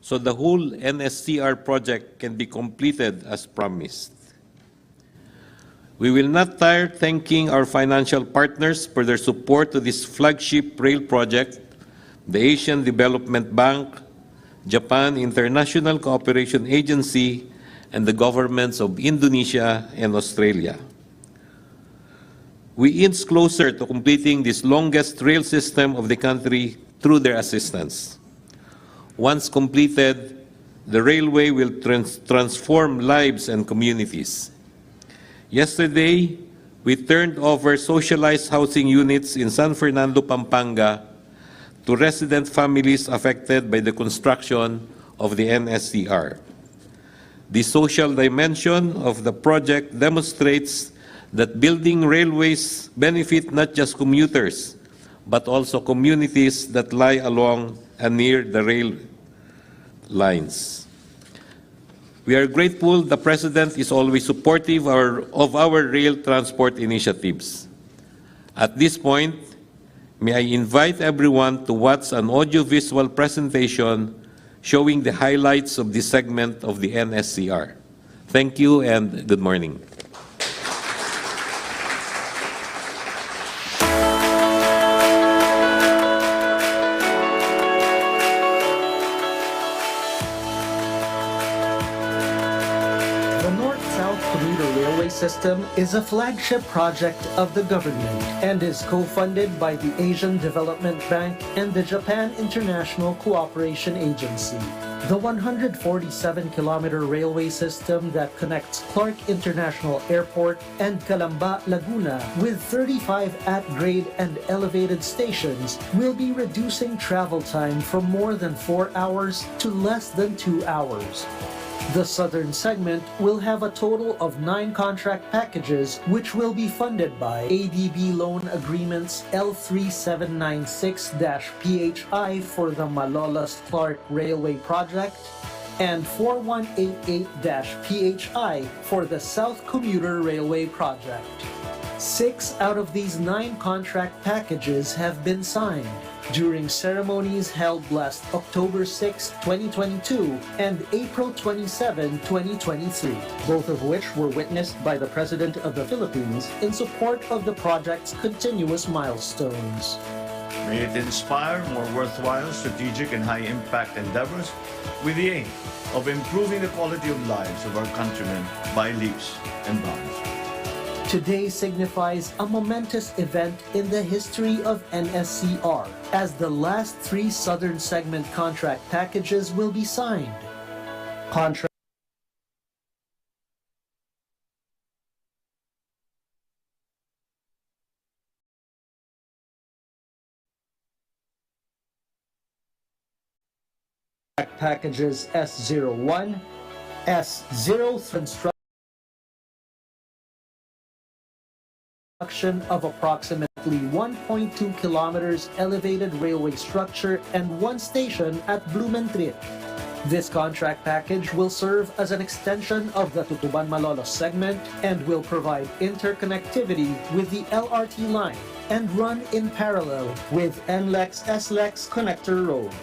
so the whole NSCR project can be completed as promised. We will not tire thanking our financial partners for their support to this flagship rail project, the Asian Development Bank, Japan International Cooperation Agency, and the governments of Indonesia and Australia. We inch closer to completing this longest rail system of the country through their assistance. Once completed, the railway will transform lives and communities. Yesterday, we turned over socialized housing units in San Fernando, Pampanga to resident families affected by the construction of the NSCR. The social dimension of the project demonstrates that building railways benefit not just commuters, but also communities that lie along and near the rail lines. We are grateful the President is always supportive of our rail transport initiatives. At this point, may I invite everyone to watch an audiovisual presentation showing the highlights of this segment of the NSCR. Thank you and good morning. South Commuter Railway System is a flagship project of the government and is co-funded by the Asian Development Bank and the Japan International Cooperation Agency. The 147-kilometer railway system that connects Clark International Airport and Calamba, Laguna with 35 at-grade and elevated stations will be reducing travel time from more than 4 hours to less than 2 hours. The southern segment will have a total of 9 contract packages which will be funded by ADB loan agreements L3796-PHI for the Malolos-Clark Railway Project and 4188-PHI for the South Commuter Railway Project. 6 out of these 9 contract packages have been signed during ceremonies held last October 6, 2022 and April 27, 2023, both of which were witnessed by the President of the Philippines in support of the project's continuous milestones. May it inspire more worthwhile, strategic, and high-impact endeavors with the aim of improving the quality of lives of our countrymen by leaps and bounds. Today signifies a momentous event in the history of NSCR, as the last 3 southern segment contract packages will be signed. Packages S01, S03 of approximately 1.2 kilometers elevated railway structure and 1 station at Blumentritt. This contract package will serve as an extension of the Tutuban-Malolos segment and will provide interconnectivity with the LRT line and run in parallel with NLEX-SLEX Connector Road.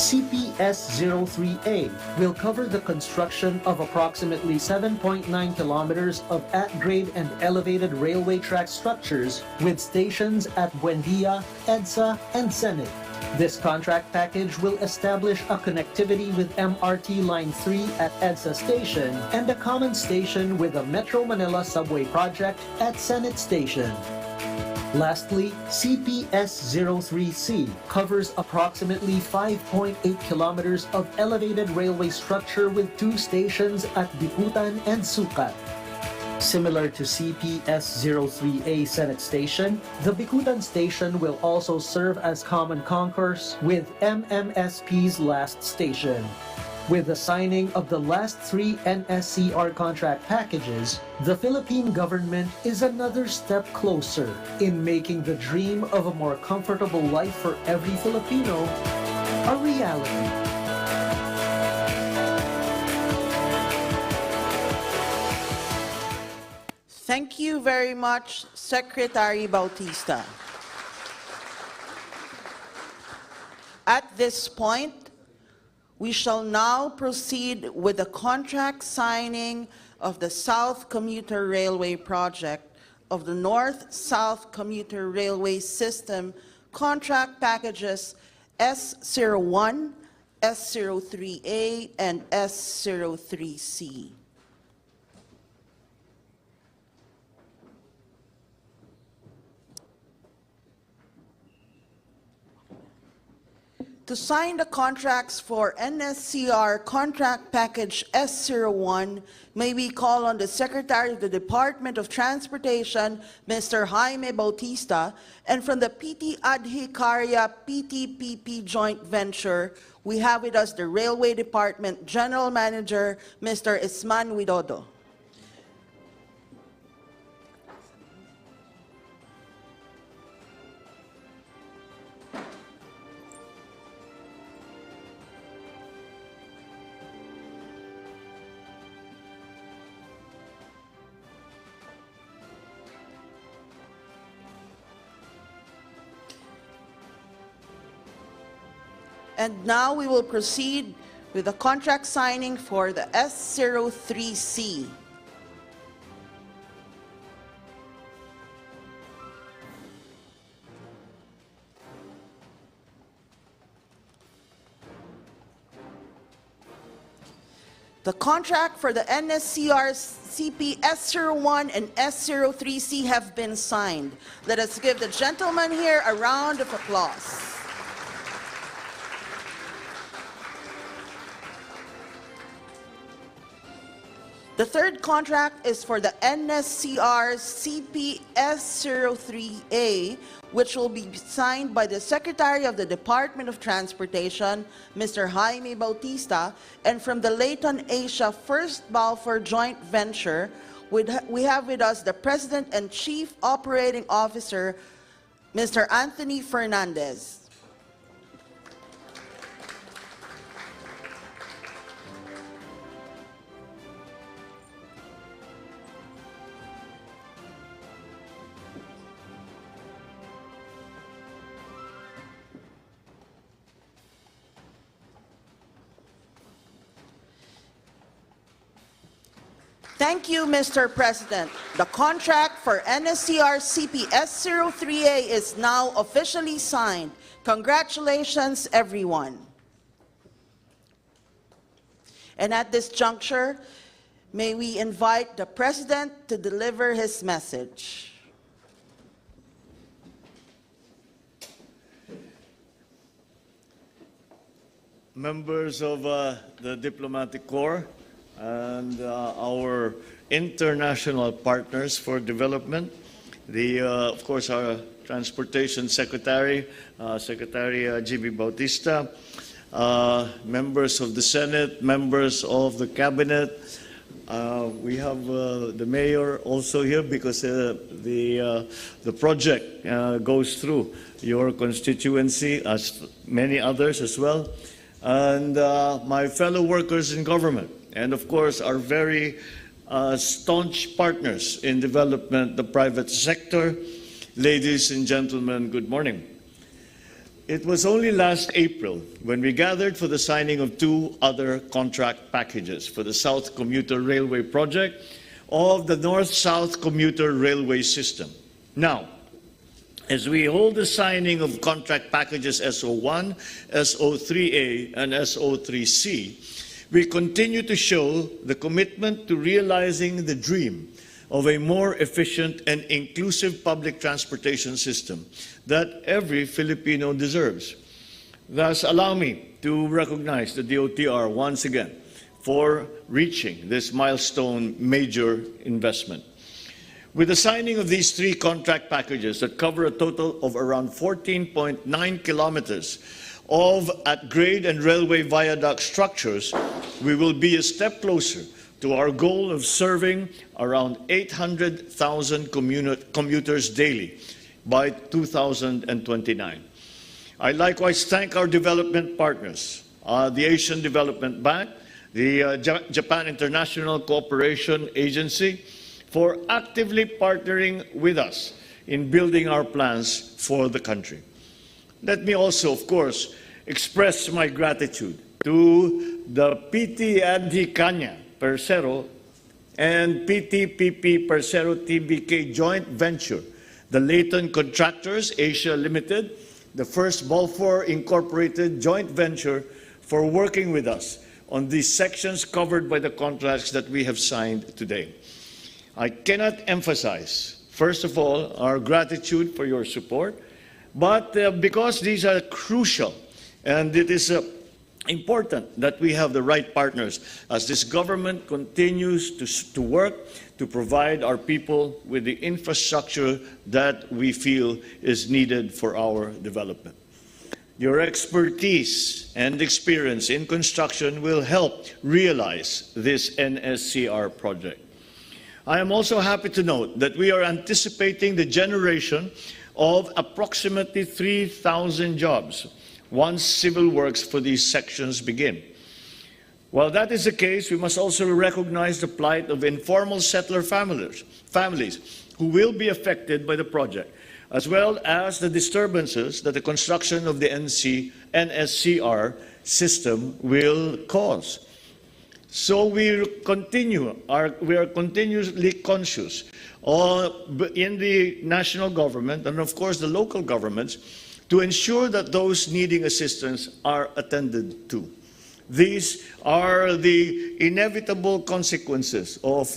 CPS-03A will cover the construction of approximately 7.9 kilometers of at-grade and elevated railway track structures with stations at Buendia, EDSA, and Zenit. This contract package will establish a connectivity with MRT Line 3 at EDSA Station and a common station with the Metro Manila Subway Project at Zenit Station. Lastly, CPS-03C covers approximately 5.8 kilometers of elevated railway structure with 2 stations at Bicutan and Sucat. Similar to CPS-03A Senate Station, the Bicutan Station will also serve as common concourse with MMSP's last station. With the signing of the last 3 NSCR contract packages, the Philippine government is another step closer in making the dream of a more comfortable life for every Filipino a reality. Thank you very much, Secretary Bautista. At this point, We shall now proceed with the contract signing of the South Commuter Railway Project of the North-South Commuter Railway System contract packages S01, S03A, and S03C. To sign the contracts for NSCR Contract Package S01, may we call on the Secretary of the Department of Transportation, Mr. Jaime Bautista, and from the PT Adhikaria PTPP Joint Venture, we have with us the Railway Department General Manager, Mr. Isman Widodo. And now we will proceed with the contract signing for the S03C. The contract for the NSCR CP S01 and S03C have been signed. Let us give the gentleman here a round of applause. The third contract is for the NSCR CP S03A, which will be signed by the Secretary of the Department of Transportation, Mr. Jaime Bautista, and from the Leighton Asia First Balfour Joint Venture, we have with us the President and Chief Operating Officer, Mr. Anthony Fernandez. Thank you, Mr. President. The contract for NSCR CP S03A is now officially signed. Congratulations, everyone. And at this juncture, may we invite the President to deliver his message. Members of the Diplomatic Corps, and our international partners for development, of course, our Transportation Secretary, Secretary G.B. Bautista, members of the Senate, members of the Cabinet. We have the Mayor also here because the project goes through your constituency, as many others as well, and my fellow workers in government. And of course, our very staunch partners in development, the private sector. Ladies and gentlemen, good morning. It was only last April when we gathered for the signing of two other contract packages for the South Commuter Railway Project of the North-South Commuter Railway System. Now, as we hold the signing of contract packages SO1, SO3A, and SO3C, we continue to show the commitment to realizing the dream of a more efficient and inclusive public transportation system that every Filipino deserves. Thus, allow me to recognize the DOTR once again for reaching this milestone major investment. With the signing of these three contract packages that cover a total of around 14.9 kilometers of at-grade and railway viaduct structures, we will be a step closer to our goal of serving around 800,000 commuters daily by 2029. I likewise thank our development partners, the Asian Development Bank, the Japan International Cooperation Agency, for actively partnering with us in building our plans for the country. Let me also, of course, express my gratitude to the PT Adhikanya Persero and PTPP Persero TBK joint venture, the Leighton Contractors Asia Limited, the first Balfour Incorporated joint venture for working with us on these sections covered by the contracts that we have signed today. I cannot emphasize, first of all, our gratitude for your support, but because these are crucial, and it is important that we have the right partners as this government continues to work to provide our people with the infrastructure that we feel is needed for our development. Your expertise and experience in construction will help realize this NSCR project. I am also happy to note that we are anticipating the generation of approximately 3,000 jobs once civil works for these sections begin. While that is the case, we must also recognize the plight of informal settler families who will be affected by the project, as well as the disturbances that the construction of the NSCR system will cause. So we are continuously conscious in the national government and of course the local governments to ensure that those needing assistance are attended to. These are the inevitable consequences of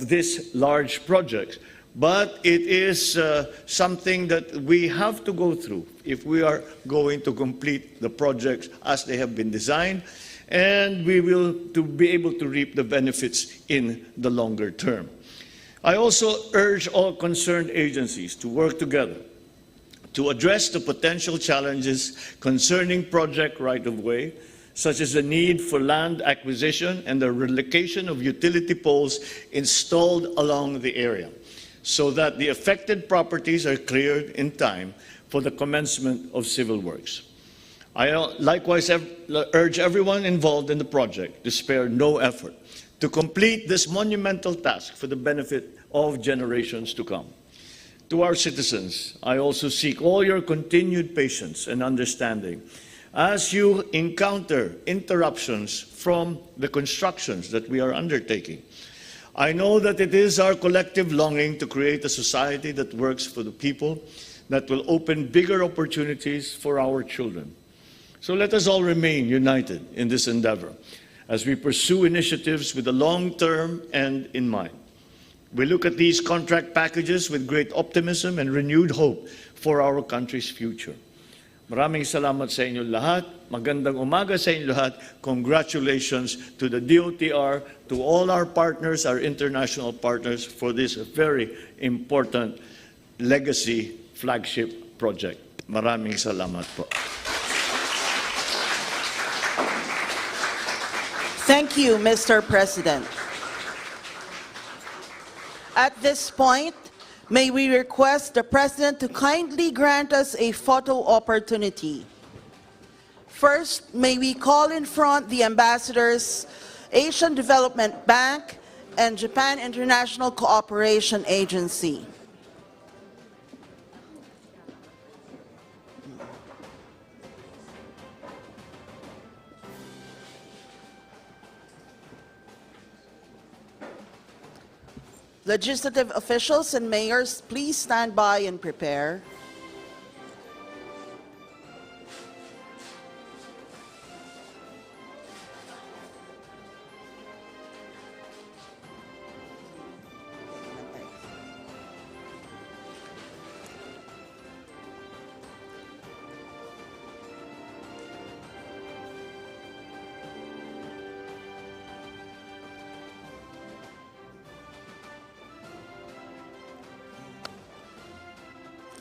this large project. But it is something that we have to go through if we are going to complete the projects as they have been designed, and we will be able to reap the benefits in the longer term. I also urge all concerned agencies to work together to address the potential challenges concerning project right-of-way, such as the need for land acquisition and the relocation of utility poles installed along the area, so that the affected properties are cleared in time for the commencement of civil works. I likewise urge everyone involved in the project to spare no effort to complete this monumental task for the benefit of generations to come. To our citizens, I also seek all your continued patience and understanding as you encounter interruptions from the constructions that we are undertaking. I know that it is our collective longing to create a society that works for the people, that will open bigger opportunities for our children. So let us all remain united in this endeavor as we pursue initiatives with the long-term end in mind. We look at these contract packages with great optimism and renewed hope for our country's future. Maraming salamat sa inyo lahat. Magandang umaga sa inyo lahat. Congratulations to the DOTR, to all our partners, our international partners, for this very important legacy flagship project. Maraming salamat po. Thank you, Mr. President. At this point, may we request the President to kindly grant us a photo opportunity. First, may we call in front the ambassadors, Asian Development Bank and Japan International Cooperation Agency. Legislative officials and mayors, please stand by and prepare.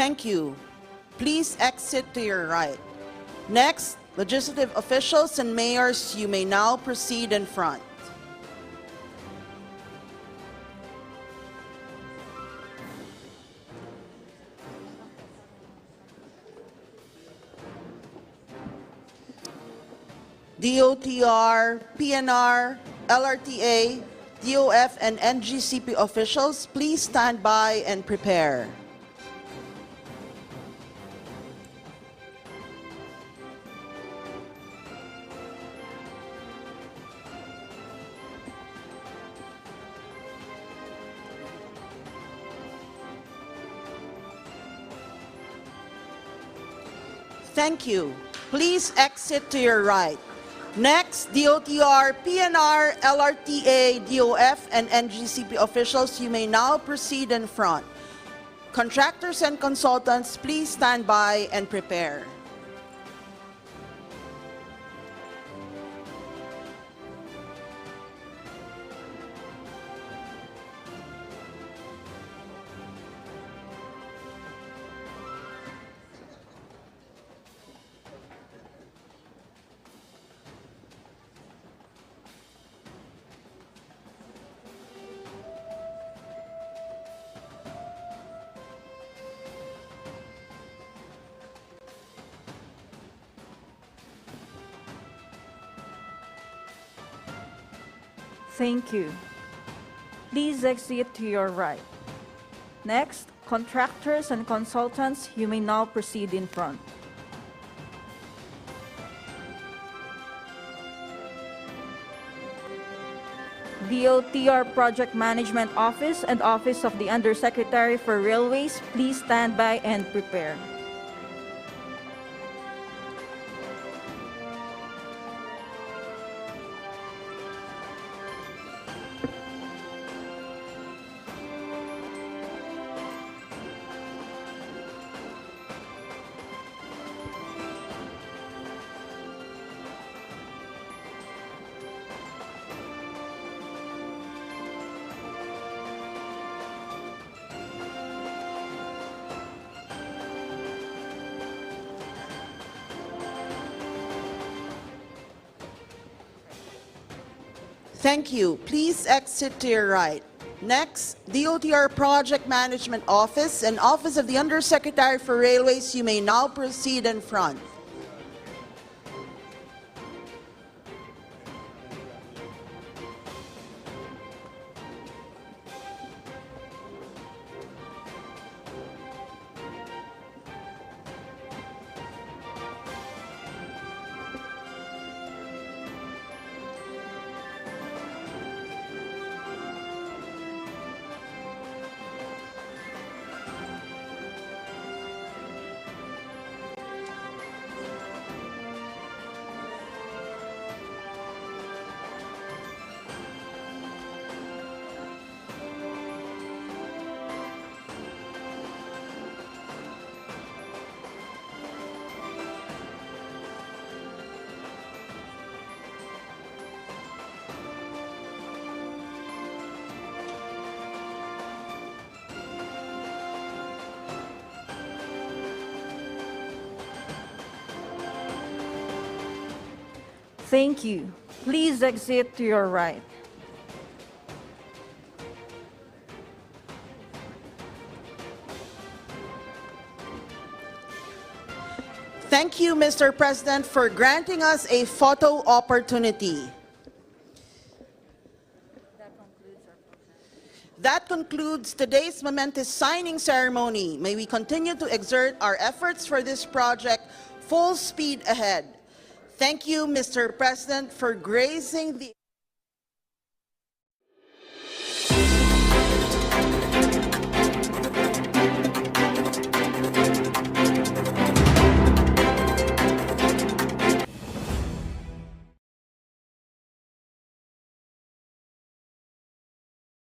Thank you. Please exit to your right. Next, legislative officials and mayors, you may now proceed in front. DOTR, PNR, LRTA, DOF, and NGCP officials, please stand by and prepare. Thank you. Please exit to your right. Next, DOTR, PNR, LRTA, DOF, and NGCP officials, you may now proceed in front. Contractors and consultants, please stand by and prepare. Thank you. Please exit to your right. Next, contractors and consultants, you may now proceed in front. DOTR Project Management Office and Office of the Undersecretary for Railways, please stand by and prepare. Thank you. Please exit to your right. Next, DOTR Project Management Office and Office of the Undersecretary for Railways, you may now proceed in front. Thank you. Please exit to your right. Thank you, Mr. President, for granting us a photo opportunity. That concludes today's momentous signing ceremony. May we continue to exert our efforts for this project full speed ahead. Thank you, Mr. President, for gracing the